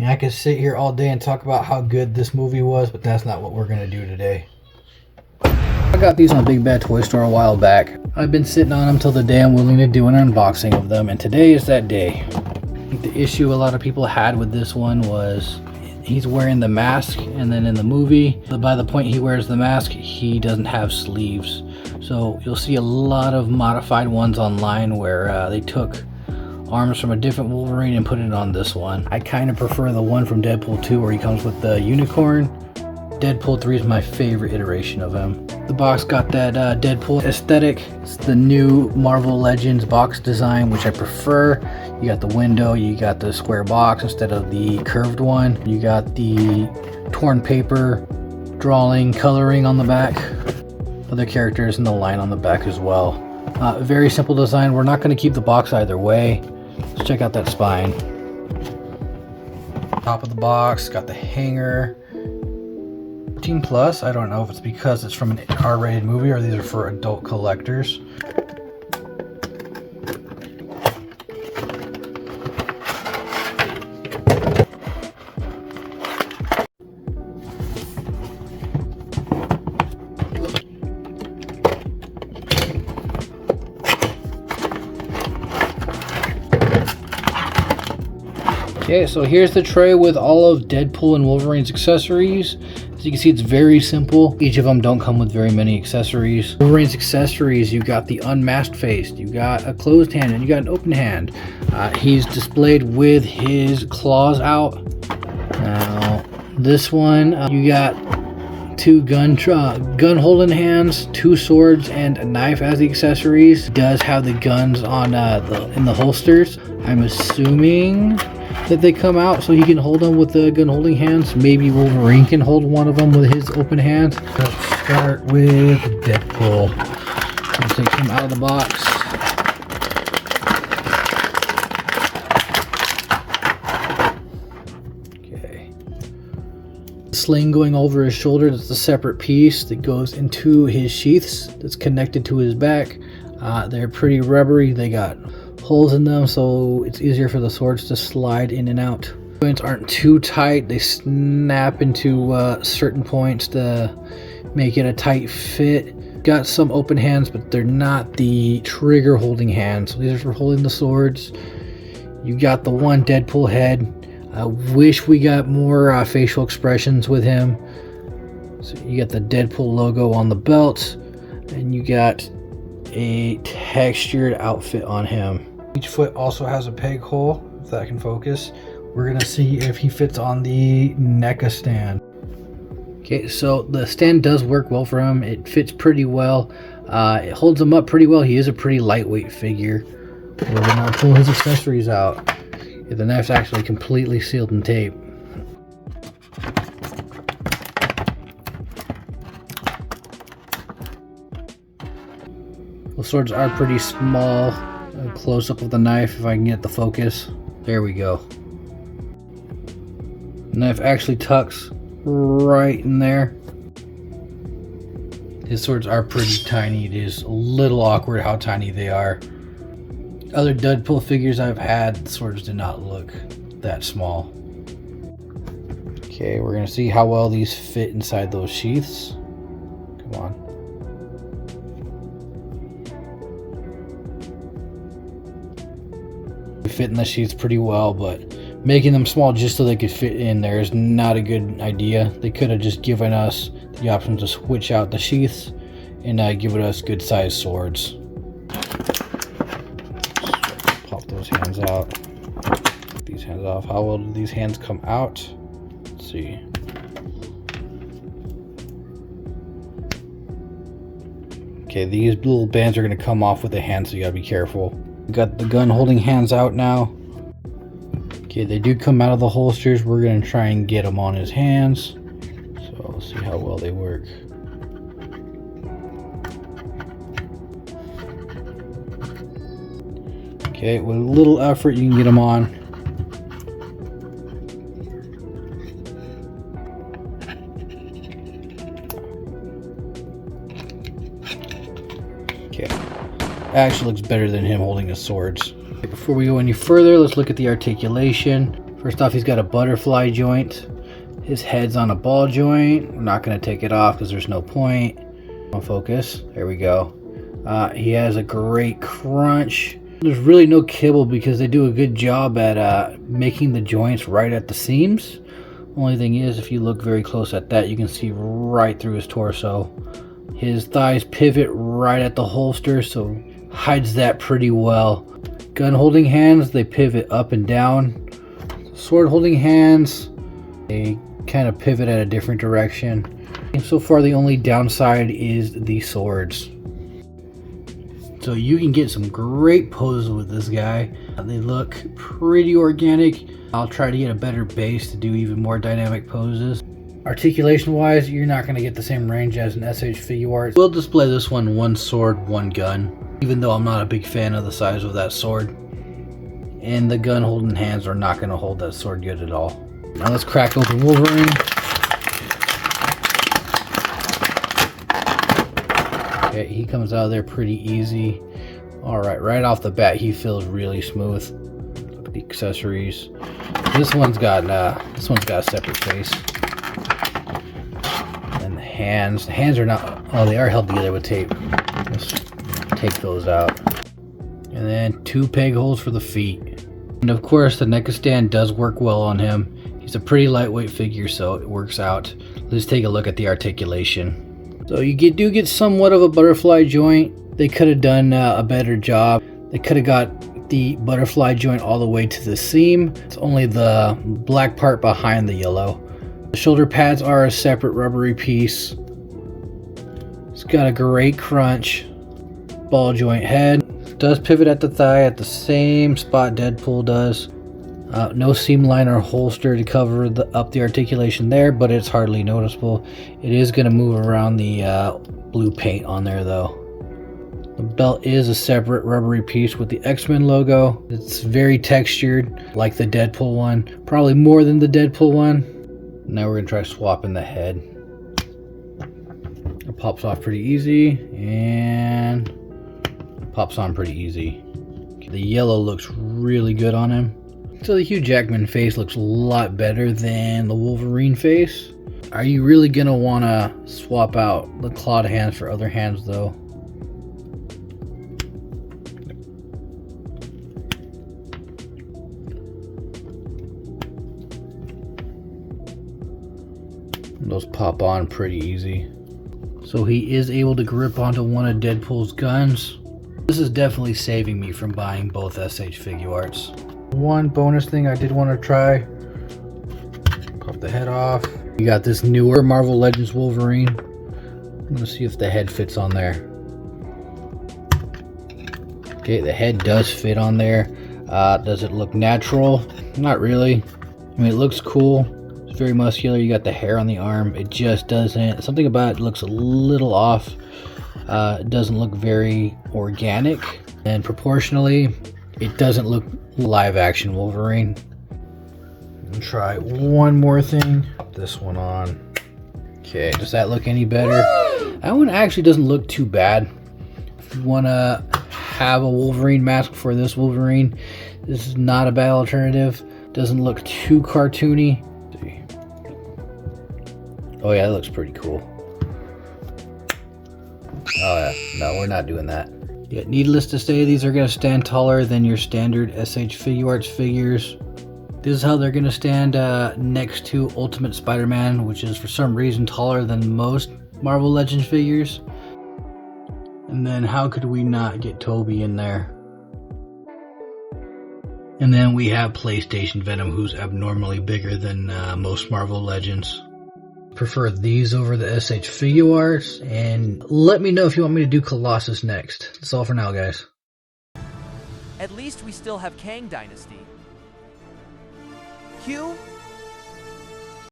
And I could sit here all day and talk about how good this movie was, but that's not what we're going to do today. I got these on Big Bad Toy Store a while back. I've been sitting on them till the day I'm willing to do an unboxing of them, and today is that day. I think the issue a lot of people had with this one was he's wearing the mask, and then in the movie, by the point he wears the mask, he doesn't have sleeves. So you'll see a lot of modified ones online where they took arms from a different Wolverine and put it on this one. I kind of prefer the one from Deadpool 2 where he comes with the unicorn. Deadpool 3 is my favorite iteration of him. The box got that Deadpool aesthetic. It's the new Marvel Legends box design, which I prefer. You got the window, you got the square box instead of the curved one. You got the torn paper drawing, coloring on the back. Other characters in the line on the back as well. Very simple design. We're not going to keep the box either way. Let's check out that spine. Top of the box, got the hanger. 18 plus. I don't know if it's because it's from an R-rated movie or these are for adult collectors. Okay, so here's the tray with all of Deadpool and Wolverine's accessories. As you can see, it's very simple. Each of them don't come with very many accessories. Wolverine's accessories, you got the unmasked face, you got a closed hand, and you got an open hand. He's displayed with his claws out. Now, this one, you got two gun holding hands, two swords, and a knife as the accessories. Does have the guns on in the holsters. I'm assuming that they come out so he can hold them with the gun holding hands. Maybe Wolverine can hold one of them with his open hand. Let's start with Deadpool. Let's take him out of the box. Okay. Sling going over his shoulder, that's a separate piece that goes into his sheaths that's connected to his back. They're pretty rubbery. They got holes in them, so it's easier for the swords to slide in and out. Joints aren't too tight. They snap into certain points to make it a tight fit. Got some open hands, but they're not the trigger holding hands. So these are for holding the swords. You got the one Deadpool head. I wish we got more facial expressions with him. So you got the Deadpool logo on the belt, and you got a textured outfit on him. Each foot also has a peg hole, if that can focus. We're gonna see if he fits on the NECA stand. Okay, so the stand does work well for him. It fits pretty well. It holds him up pretty well. He is a pretty lightweight figure. We're gonna pull his accessories out. Yeah, the knife's actually completely sealed in tape. The swords are pretty small. A close up of the knife if I can get the focus. There we go. The knife actually tucks right in there. His swords are pretty tiny. It is a little awkward how tiny they are. Other Deadpool figures I've had, the swords did not look that small. Okay, we're gonna see how well these fit inside those sheaths. Come on. Fit in the sheaths pretty well, but making them small just so they could fit in there is not a good idea. They could have just given us the option to switch out the sheaths and give us good sized swords. Pop those hands out. Get these hands off. How well do these hands come out? Let's see. Okay, these little bands are going to come off with the hands, so you gotta be careful. Got the gun holding hands out now. Okay, they do come out of the holsters. We're gonna try and get them on his hands. So let's see how well they work. Okay, with a little effort you can get them on. Okay, actually looks better than him holding his swords. Before we go any further, let's look at the articulation. First off, he's got a butterfly joint. His head's on a ball joint. We're not going to take it off because there's no point. On focus. There we go. He has a great crunch. There's really no kibble because they do a good job at making the joints right at the seams. Only thing is, if you look very close at that, you can see right through his torso. His thighs pivot right at the holster, so hides that pretty well. Gun holding hands, they pivot up and down. Sword holding hands, they kind of pivot at a different direction. And so far the only downside is the swords. So you can get some great poses with this guy. They look pretty organic. I'll try to get a better base to do even more dynamic poses. Articulation wise, you're not going to get the same range as an SH Figuarts. We'll display this one sword, one gun, even though I'm not a big fan of the size of that sword. And the gun holding hands are not going to hold that sword good at all. Now let's crack open Wolverine. Okay, he comes out of there pretty easy. Alright, right off the bat he feels really smooth. Look at the accessories. This one's got a separate face. And the hands are not, oh, they are held together with tape. Let's take those out. And then 2 peg holes for the feet. And of course the NECA stand does work well on him. He's a pretty lightweight figure, so it works out. Let's take a look at the articulation. So you do get somewhat of a butterfly joint. They could have done a better job. They could have got the butterfly joint all the way to the seam. It's only the black part behind the yellow. The shoulder pads are a separate rubbery piece. It's got a great crunch. Ball joint head. It does pivot at the thigh at the same spot Deadpool does. No seam line or holster to cover up the articulation there, but it's hardly noticeable. It is going to move around the blue paint on there though. The belt is a separate rubbery piece with the X-Men logo. It's very textured, like the Deadpool one. Probably more than the Deadpool one. Now we're going to try swapping the head. It pops off pretty easy, and it pops on pretty easy. The yellow looks really good on him. So the Hugh Jackman face looks a lot better than the Wolverine face. Are you really going to want to swap out the clawed hands for other hands though? Those pop on pretty easy. So he is able to grip onto one of Deadpool's guns. This is definitely saving me from buying both SH Figuarts. One bonus thing I did want to try. Pop the head off. We got this newer Marvel Legends Wolverine. I'm going to see if the head fits on there. Okay, the head does fit on there. Does it look natural? Not really. I mean, it looks cool. It's very muscular. You got the hair on the arm. It just doesn't. Something about it looks a little off. It doesn't look very organic. And proportionally, it doesn't look live action Wolverine. Try one more thing. Put this one on. Okay, does that look any better? That one actually doesn't look too bad. If you want to have a Wolverine mask for this Wolverine, this is not a bad alternative. Doesn't look too cartoony. Oh yeah, that looks pretty cool. Oh yeah, no, we're not doing that. Yeah, needless to say, these are going to stand taller than your standard SH Figuarts figures. This is how they're going to stand next to Ultimate Spider-Man, which is for some reason taller than most Marvel Legends figures. And then how could we not get Toby in there? And then we have PlayStation Venom, who's abnormally bigger than most Marvel Legends. Prefer these over the SH Figuarts, and let me know if you want me to do Colossus next. That's all for now, guys. At least we still have Kang Dynasty. Q,